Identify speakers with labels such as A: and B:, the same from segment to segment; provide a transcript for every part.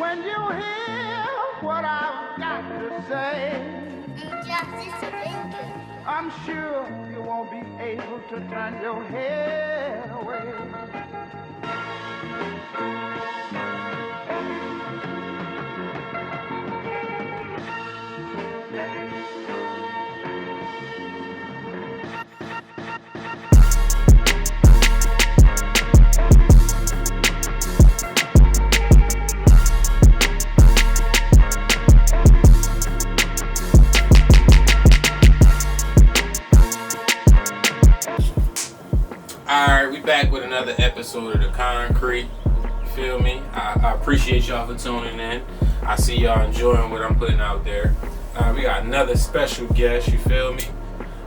A: when you hear what I've got to say, I'm sure you won't be able to turn your head away.
B: Alright, we back with another episode of The Concrete. You feel me? I appreciate y'all for tuning in. I see y'all enjoying what I'm putting out there. We got another special guest, you feel me?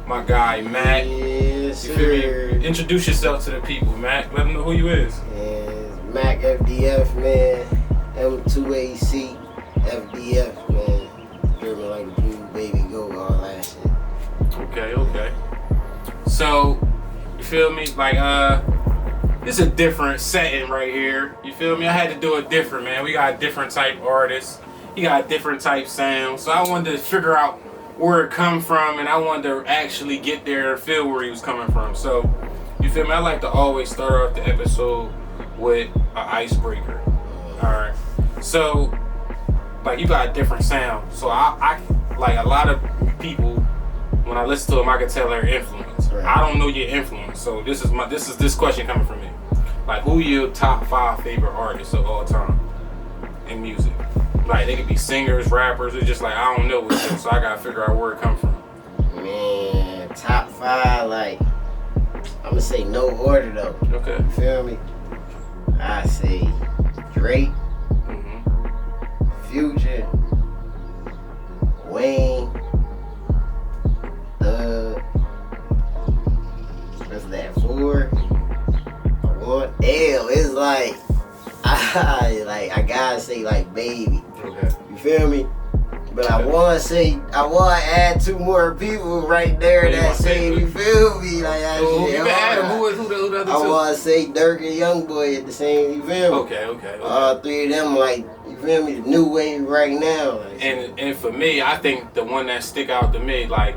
B: My guy, Mac.
C: Yes,
B: you feel
C: sir.
B: me? Introduce yourself to the people, Mac. Let them know who you is.
C: Yes, MaacFDF, man. M2AC FDF, man. Driven like a blue baby goat, all that shit.
B: Okay. So, you feel me? Like, this is a different setting right here. You feel me? I had to do it different, man. We got different type artists. You got different type sounds. So I wanted to figure out where it come from, and I wanted to actually get there and feel where he was coming from. So, you feel me? I like to always start off the episode with an icebreaker. Alright. So, like, you got a different sound. So I like a lot of people, when I listen to them, I can tell their influence.
C: Right.
B: I don't know your influence, so this is this question coming from me. Like, who your top 5 favorite artists of all time in music? Like, they could be singers, rappers. It's just like, I don't know what it is, so I gotta figure out where it come from.
C: Man, top 5, like, I'm gonna say no order though.
B: Okay.
C: You feel me? I say Drake, Future, Wayne, what's that, 4? One L. It's like I gotta say like Baby.
B: Okay.
C: You feel me? But I wanna add 2 more people right there that say, you feel me? Like I
B: You can add them. Who the other 2?
C: I wanna say Dirk and Youngboy at the same, you feel me?
B: Okay.
C: All 3 of them, like, you feel me, the new wave right now. Like,
B: And for me, I think the one that stick out to me, like,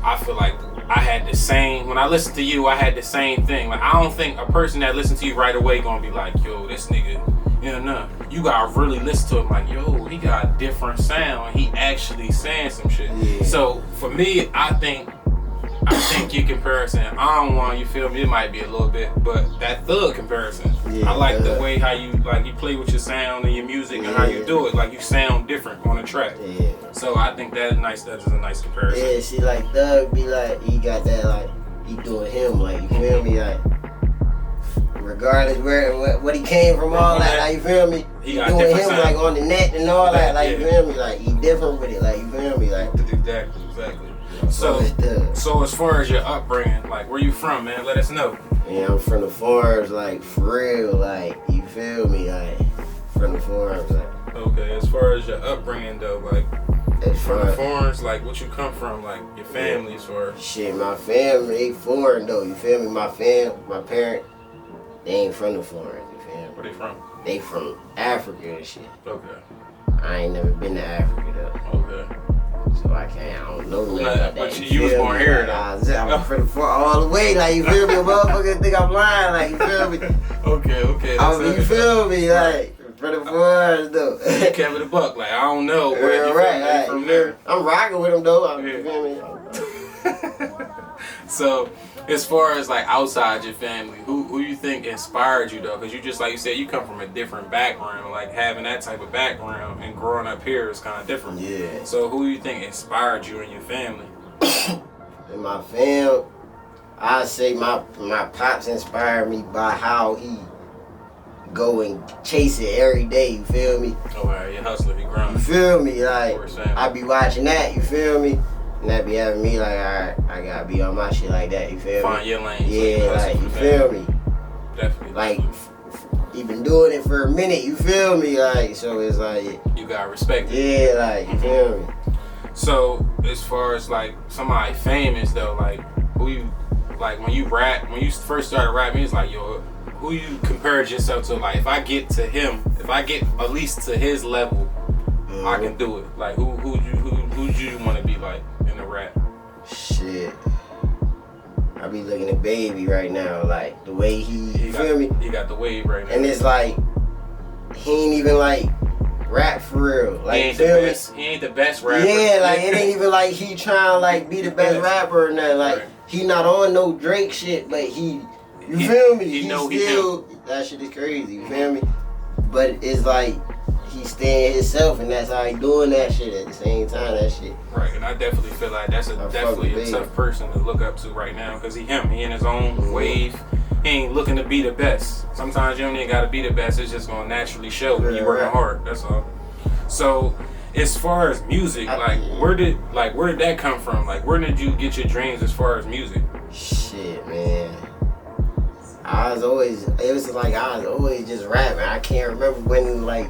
B: I feel like I had the same, when I listened to you, I had the same thing. Like, I don't think a person that listens to you right away gonna be like, yo, this nigga, no. You gotta really listen to him like, yo, he got a different sound. He actually saying some shit.
C: Yeah.
B: So, for me, I think your comparison, I don't want, you feel me, it might be a little bit, but that Thug comparison,
C: Yeah,
B: I like the way how you play with your sound and your music and how you do it. Like, you sound different on the track.
C: yeah.
B: So I think that is a nice comparison.
C: Yeah, see, like, Thug be like, he got that, like, he doing him, like, you feel me, like, regardless what he came from, all that, like, you feel me, he doing him,
B: sound.
C: like, on the net and all that, like, you feel me, like, he different with it, like, you feel me, like.
B: Exactly. So as far as your upbringing, like, where you from, man? Let us know.
C: Yeah, I'm from the farms, like, for real, like, you feel me, like, from the farms, like.
B: Okay, as far as your upbringing, though, like,
C: As
B: from
C: far
B: the farms, like, what you come from, like, your family, as far as...
C: Shit, my family, they foreign, though, you feel me, my parent, they ain't from the farms, you feel me.
B: Where they from?
C: They from Africa and shit.
B: Okay.
C: I ain't never been to Africa, though.
B: Okay.
C: So I don't know nothing about that.
B: But you was born here, though.
C: I'm from the farm all the way, like, you feel me, motherfucker think I'm lying, like, you feel me.
B: Okay.
C: You feel me, like, from the farms, though.
B: You kept it a buck, like, I don't know where you
C: right,
B: from there.
C: I'm rocking with them, though,
B: Yeah.
C: you feel me.
B: So, as far as like outside your family, who you think inspired you though? Because you just, like you said, you come from a different background. Like, having that type of background and growing up here is kind of different.
C: Yeah.
B: So who you think inspired you and your family?
C: In my fam, I say my pops inspired me by how he go and chase it every day. You feel me?
B: Oh, yeah, you hustler, you grind.
C: You feel me? Like,
B: Of course,
C: I be watching that. You feel me? And that be having me like, alright, I gotta be on my shit like that, you feel me?
B: Find your lane.
C: Yeah, like, you feel me?
B: Definitely.
C: Like, he been doing it for a minute, you feel me? Like, so it's like,
B: you gotta respect it.
C: yeah, like, you feel me?
B: So, as far as like somebody famous though, like, who you, like, when you first started rapping, it's like, yo, who you compared yourself to? Like, if I get to him, if I get at least to his level, I can do it. Like, who you want to be like in the rap?
C: Shit. I be looking at Baby right now, like the way he feel me?
B: He got the wave right now.
C: And it's like he ain't even like rap for real. Like,
B: he ain't the best. He ain't the best rapper.
C: Yeah, like it ain't even like he trying like be the best rapper or nothing. Like he not on no Drake shit, but he feel me? He still that shit is crazy. You feel me? But it's like he's staying himself, and that's how he doing that shit at the same time. That shit.
B: Right, and I definitely feel like that's definitely a tough person to look up to right now, because he in his own wave. He ain't looking to be the best. Sometimes you don't even gotta be the best. It's just gonna naturally show when you working hard. That's all. So, as far as music, like where did that come from? Like, where did you get your dreams as far as music?
C: Shit, man. I was always just rapping. I can't remember when, like,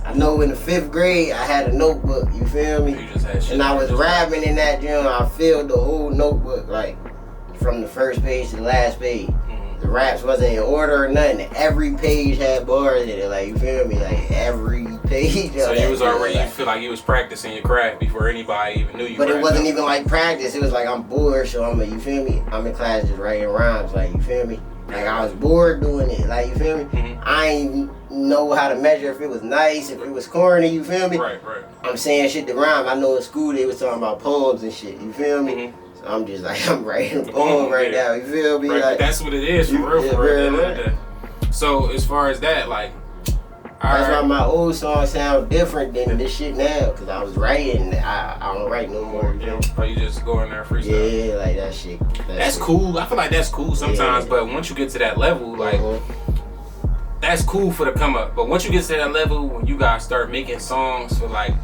C: I know in the 5th grade I had a notebook, you feel me?
B: You just had shit,
C: and I was rapping in that gym. I filled the whole notebook, like, from the first page to the last page. The raps wasn't in order or nothing. Every page had bars in it, like, you feel me? Like, every page.
B: So you was already, you feel like you was practicing your craft before anybody even knew you.
C: But it wasn't even like practice. It was like I'm bored, so you feel me? I'm in class just writing rhymes, like, you feel me? Like, I was bored doing it, like, you feel me? I ain't know how to measure if it was nice, if it was corny, you feel me?
B: Right.
C: I'm saying shit to rhyme. I know in school they was talking about poems and shit, you feel me? So I'm just like, I'm writing a poem right now, you feel me?
B: Right,
C: like,
B: that's what it is, for real. So, as far as that, like,
C: that's why my old songs sound different than this shit now, because I was writing. I don't write no more.
B: Or you just go in there freestyle?
C: Yeah, like that shit.
B: That's cool. I feel like that's cool sometimes, but once you get to that level, like, that's cool for the come up. But once you get to that level, when you guys start making songs for, like,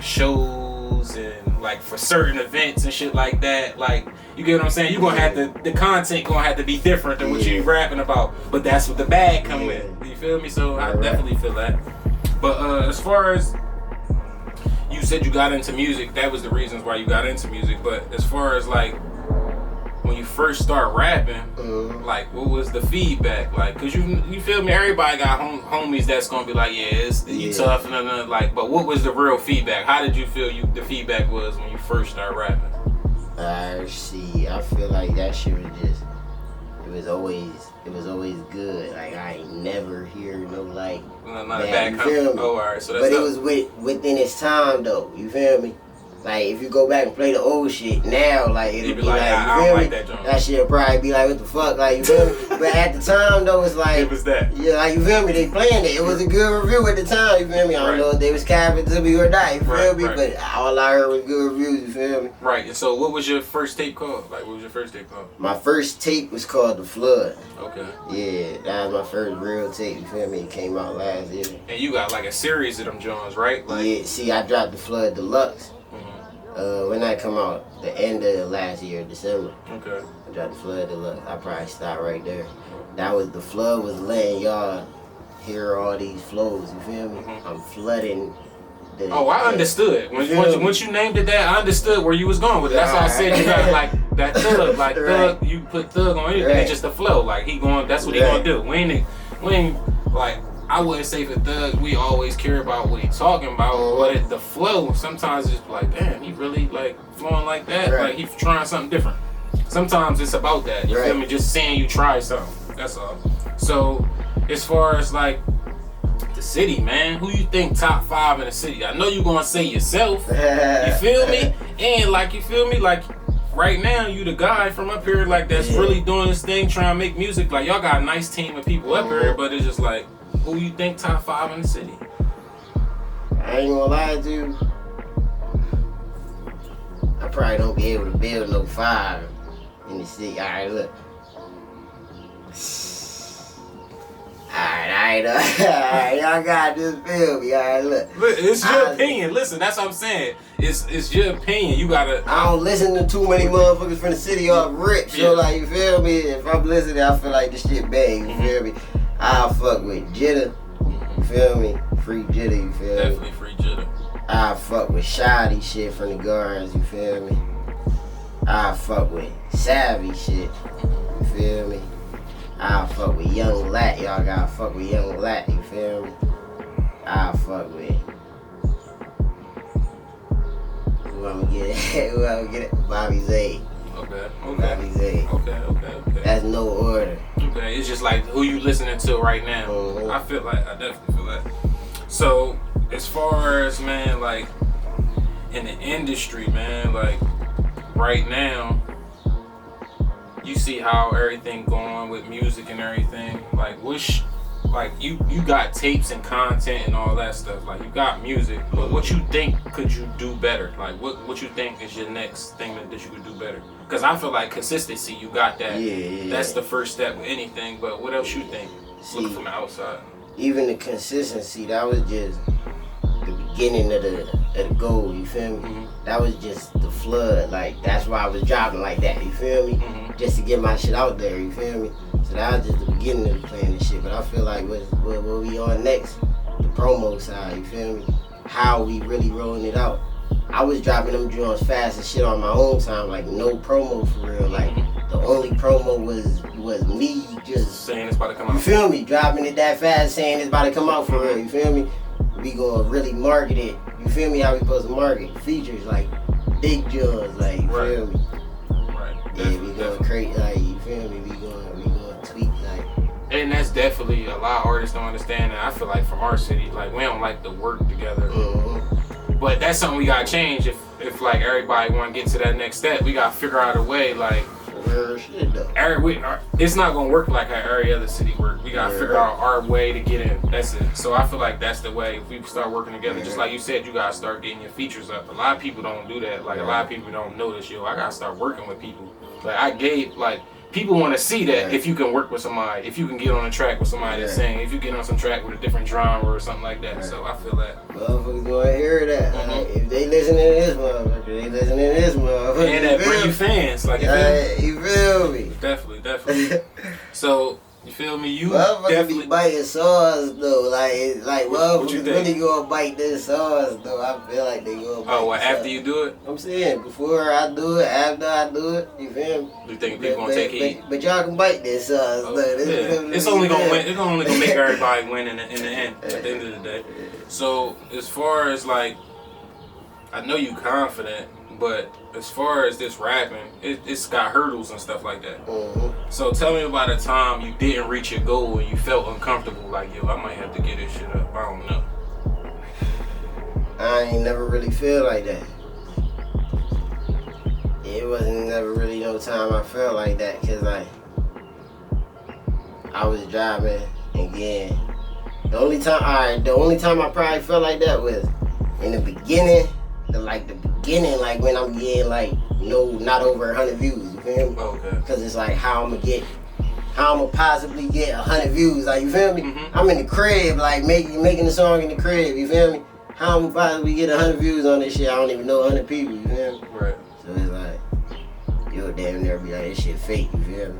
B: shows and, like, for certain events and shit like that, like, you get what I'm saying? You gonna have to, the content gonna have to be different than what you rapping about. But that's what the bag come with. You feel me? So I definitely feel that. But as far as you said you got into music, that was the reasons why you got into music. But as far as, like, when you first start rapping, like, what was the feedback? Like, cause you feel me? Everybody got homies that's gonna be like, you tough and like. But what was the real feedback? How did you feel the feedback was when you first started rapping?
C: I feel like that shit was just, it was always good. Like, I ain't never hear no, like,
B: bad,
C: you feel me?
B: Oh, alright, so that's
C: but it was within its time though, you feel me? Like, if you go back and play the old shit now, like, it'll be like, you feel me? That shit'll probably be like, what the fuck, like, you feel me? But at the time, though, it's like,
B: it was that.
C: Yeah, like, you feel me? They playing it. It was a good review at the time, you feel me? I don't know if they was capping to me or not, you feel me? But all I heard was good reviews, you feel me?
B: Right, and so what was your first tape called? Like, what was your first tape called?
C: My first tape was called The Flood.
B: Okay.
C: Yeah, that was my first real tape, you feel me? It came out last year.
B: And you got, like, a series of them Jones, right? Like,
C: yeah, see, I dropped The Flood Deluxe. When that come out, the end of last year, December. Okay. I dropped The Flood Deluxe. I probably stopped right there. That was, The Flood was letting y'all hear all these flows, you feel me? I'm flooding the...
B: Oh, I understood. Once you named it that, I understood where you was going with it. That's why I said you got, like, that thug. Like, thug, you put thug on anything, it's just the flow. Like, that's what he gonna do. We ain't, like... I wouldn't say for Thug, we always care about what he's talking about, but the flow, sometimes it's like, damn, he really, like, flowing like that? Like, he's trying something different. Sometimes it's about that, you feel me? Just saying you try something, that's all. So, as far as, like, the city, man, who you think top 5 in the city? I know you're gonna say yourself, you feel me? And, like, you feel me? Like, right now, you the guy from up here, like, that's really doing this thing, trying to make music. Like, y'all got a nice team of people up here, but it's just like, who you think top 5 in the city?
C: I ain't gonna lie to you. I probably don't be able to build no 5 in the city. Alright, look. Alright, y'all got this feel me. Alright, look.
B: It's your opinion. Listen, that's what I'm saying. It's your opinion. You gotta.
C: I don't listen to too many motherfuckers from the city off rip. So, like, you feel me? If I'm listening, I feel like this shit bang. You feel me? I'll fuck with Jitta, you feel me? Free Jitta, you feel me?
B: Definitely free Jitta.
C: I'll fuck with Shoddy shit from the Gardens, you feel me? I'll fuck with Savvy shit, you feel me? I'll fuck with Young Lat. Y'all gotta fuck with Young Lat. You feel me? I'll fuck with. Who I'ma get it? Who I'ma get it? Bobby Zay.
B: Okay.
C: Bobby Zay.
B: Okay.
C: That's no order.
B: Okay, it's just like who you listening to right now.
C: Mm-hmm.
B: I definitely feel that. So as far as, man, like in the industry, man, like right now, you see how everything going with music and everything. Like like you got tapes and content and all that stuff. Like you got music, but what you think could you do better? Like what you think is your next thing that you could do better? Because I feel like consistency, you got that.
C: Yeah.
B: That's the first step with anything. But what else you think? Looking from the outside.
C: Even the consistency, that was just the beginning of the goal. You feel me?
B: Mm-hmm.
C: That was just the flood. Like that's why I was driving like that. You feel me?
B: Mm-hmm.
C: Just to get my shit out there. You feel me? So that was just the beginning of the plan and shit. But I feel like what we on next, the promo side. You feel me? How we really rolling it out. I was dropping them joints fast as shit on my own time, like no promo for real. Like the only promo was me just
B: saying it's about to come out.
C: You feel me? Dropping it that fast, saying it's about to come out for real. You feel me? We gonna really market it. You feel me? How we supposed to market features like big joints, like you feel me?
B: Right.
C: Yeah, we gonna create like you feel me? We gonna tweak like.
B: And that's definitely a lot of artists don't understand that. I feel like from our city, like we don't like to work together. But that's something we gotta change if like everybody wanna get to that next step. We gotta figure out a way like it's not gonna work like how every other city works. We gotta figure out our way to get in. That's it. So I feel like that's the way. If we start working together, just like you said, you gotta start getting your features up. A lot of people don't do that. Like a lot of people don't notice. I gotta start working with people. Like people want to see that if you can work with somebody, if you can get on a track with somebody that's saying, if you get on some track with a different genre or something like that. So I feel that.
C: Motherfuckers gonna hear that. If they listening to this motherfucker, they listening to this motherfucker.
B: And that bring you fans. Like,
C: you feel me?
B: Definitely. So, you feel me? You
C: motherfuckers
B: definitely
C: be biting sauce though. Like
B: what you
C: motherfuckers
B: think?
C: really gonna bite this sauce though. I feel like they gonna bite
B: well,
C: the
B: after
C: sauce.
B: you do it?
C: I'm saying before I do it, after I do it, you feel me?
B: You think people gonna take heed?
C: But y'all can bite this sauce though.
B: It's only gonna win. It's only gonna make everybody win in the end. At the end of the day. So as far as like, I know you confident, but as far as this rapping, it's got hurdles and stuff like that. So tell me about a time you didn't reach your goal and you felt uncomfortable. Like, yo, I might have to get this shit up. I don't know.
C: I ain't never really feel like that. It wasn't never really no time I felt like that, cause like I was driving again. The only time I probably felt like that was in the beginning, like when I'm getting like not over 100 views. You feel me?
B: Okay.
C: Cause it's like how I'm gonna possibly get 100 views. Like you feel me? I'm in the crib, like making the song in the crib. You feel me? How I'm gonna possibly get 100 views on this shit? I don't even know 100 people. You feel me?
B: Right.
C: So it's like you'll damn near be like, this shit fake. You feel me?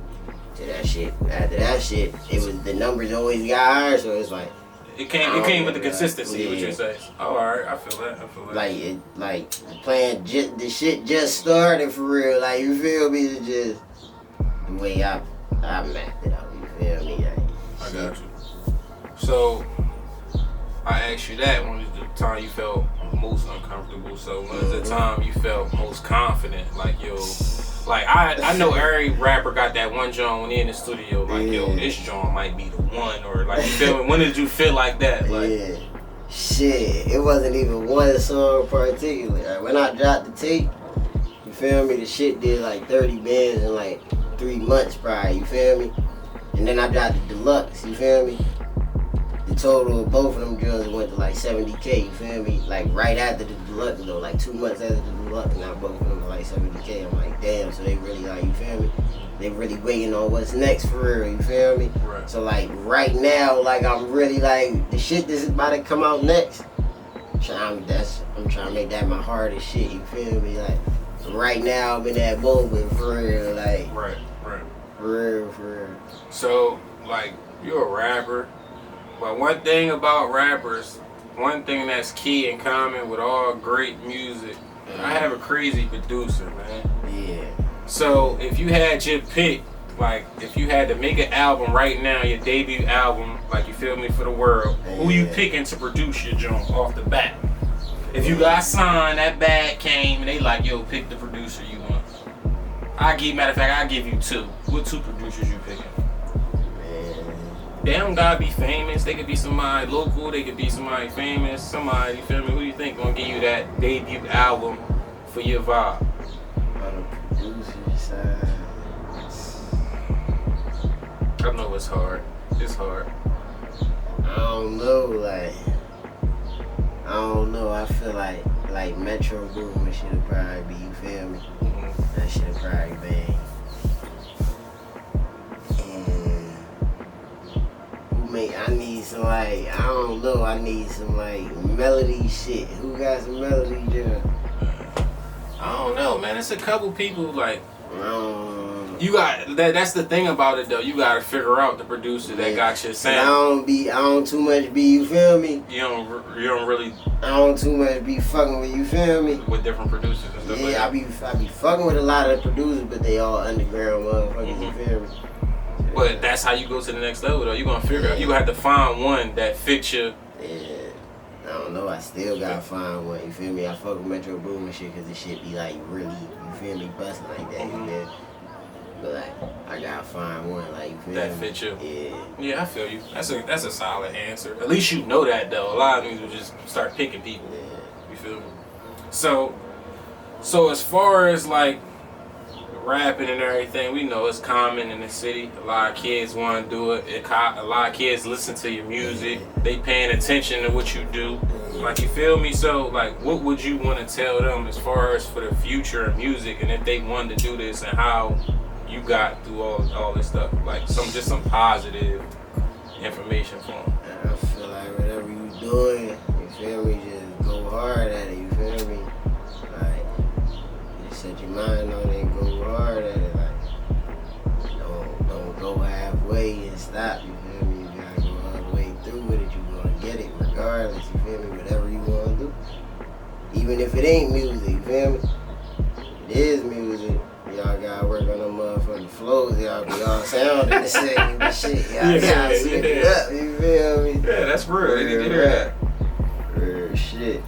C: To that shit. After that shit, it was the numbers always got higher. So it's like.
B: It came with the consistency. What you say? Oh, all right, I feel that.
C: Like playing the shit just started for real. Like you feel me? It's just the way I mapped it out. You feel me? Like,
B: I got you. So I asked you that. When was the time you felt most uncomfortable? So when was the time you felt most confident? Like yo. Like I know every rapper got that one joint when they in the studio, like yo, this joint might be the one, or like you feel me? When did you feel like that? Like
C: shit, it wasn't even one song particularly. Like, when I dropped the tape, you feel me? The shit did like 30 bands in like 3 months prior. You feel me? And then I dropped the deluxe. You feel me? The total of both of them joints went to like 70K. You feel me? Like right after the deluxe though, like 2 months after the deluxe, now both of them were like 70K. I'm like, damn. So they really like, you feel me? They really waiting on what's next for real. You feel me?
B: Right.
C: So like right now, like I'm really like the shit that's about to come out next. I'm trying to make that my hardest shit. You feel me? Like right now, I'm in that moment for real. Like
B: right.
C: For real.
B: So like you're a rapper. But one thing about rappers, one thing that's key in common with all great music, I have a crazy producer, man.
C: Yeah.
B: So if you had your pick like, if you had to make an album right now, your debut album, like, you feel me, for the world, who you picking to produce your joint off the bat? If you got signed, that bag came, and they like, yo, pick the producer you want. Matter of fact, I'll give you 2. What 2 producers you picking? They don't gotta be famous. They could be somebody local. They could be somebody famous. Somebody, you feel me? Who you think gonna give you that debut album for your vibe?
C: On the producer side,
B: I know it's hard. It's hard.
C: I don't know. Like, I don't know. I feel like Metro Boomin should probably be. You feel me?
B: Mm-hmm.
C: That should probably bang. I need some, like, I don't know, I need some, like, melody shit. Who got some melody there?
B: I don't know, man. It's a couple people, like, you got, that's the thing about it, though. You got to figure out the producer that got your sound.
C: I don't too much be, you feel me?
B: You don't really.
C: I don't too much be fucking with, you feel me?
B: With different producers and stuff like that.
C: I be fucking with a lot of the producers, but they all underground motherfuckers, you feel me?
B: But that's how you go to the next level, though. You're going to figure out. You have to find one that fits you.
C: Yeah. I don't know. I still got to find one. You feel me? I fuck with Metro Boomin shit because this shit be, like, really, you feel me, busting like that. You feel? But, like, I got to find one, like, you feel
B: that
C: me?
B: fit you.
C: Yeah.
B: Yeah, I feel you. That's a solid answer. At least you know that, though. A lot of niggas will just start picking people.
C: Yeah.
B: You feel me? So as far as, like, rapping and everything, we know it's common in the city. A lot of kids want to do it. A lot of kids listen to your music. They paying attention to what you do. Like, you feel me? So, like, what would you want to tell them as far as for the future of music, and if they wanted to do this, and how you got through all this stuff? Like, some positive information for them.
C: I feel like whatever you doing, you feel me, just go hard at it, you feel me? Like, just set your mind on it and go hard at it. Like, don't go halfway and stop, you feel me? You gotta go all the way through with it. You gonna get it regardless, you feel me? Whatever you wanna do. Even if it ain't music, you feel me? It is music. Y'all gotta work on them motherfucking flows. Y'all be all sounding the same and shit. Y'all gotta switch it up, you feel me?
B: Yeah, that's real. They need to hear that.
C: Real shit.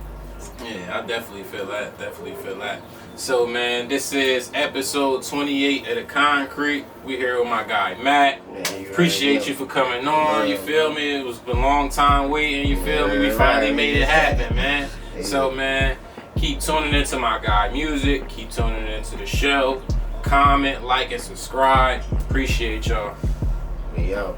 B: Yeah, I definitely feel that. So, man, this is episode 28 of The Concrete. We here with my guy, Matt. Appreciate you for coming on, you feel me? It was a long time waiting, you feel me? We finally made it happen, man. So, man, keep tuning into my guy music. Keep tuning into the show. Comment, like, and subscribe. Appreciate y'all.
C: We out.